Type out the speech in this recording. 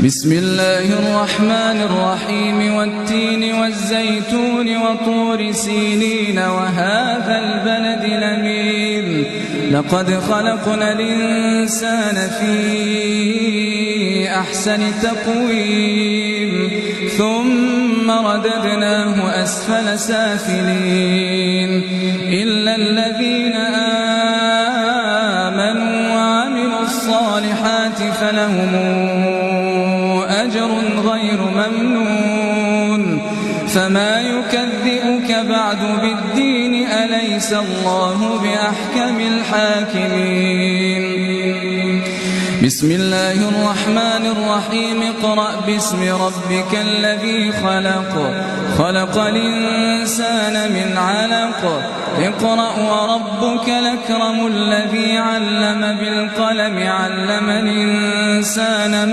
بسم الله الرحمن الرحيم والتين والزيتون وطور سينين وهذا البلد الأمين لقد خلقنا الإنسان في أحسن تقويم ثم رددناه أسفل سافلين إلا الذين آمنوا وعملوا الصالحات فلهم أجر غير ممنون فما يكذبك بعد بالدين أليس الله بأحكم الحاكمين بسم الله الرحمن الرحيم اقرأ باسم ربك الذي خلق الإنسان من علق اقرأ وربك الأكرم الذي علم بالقلم علم الإنسان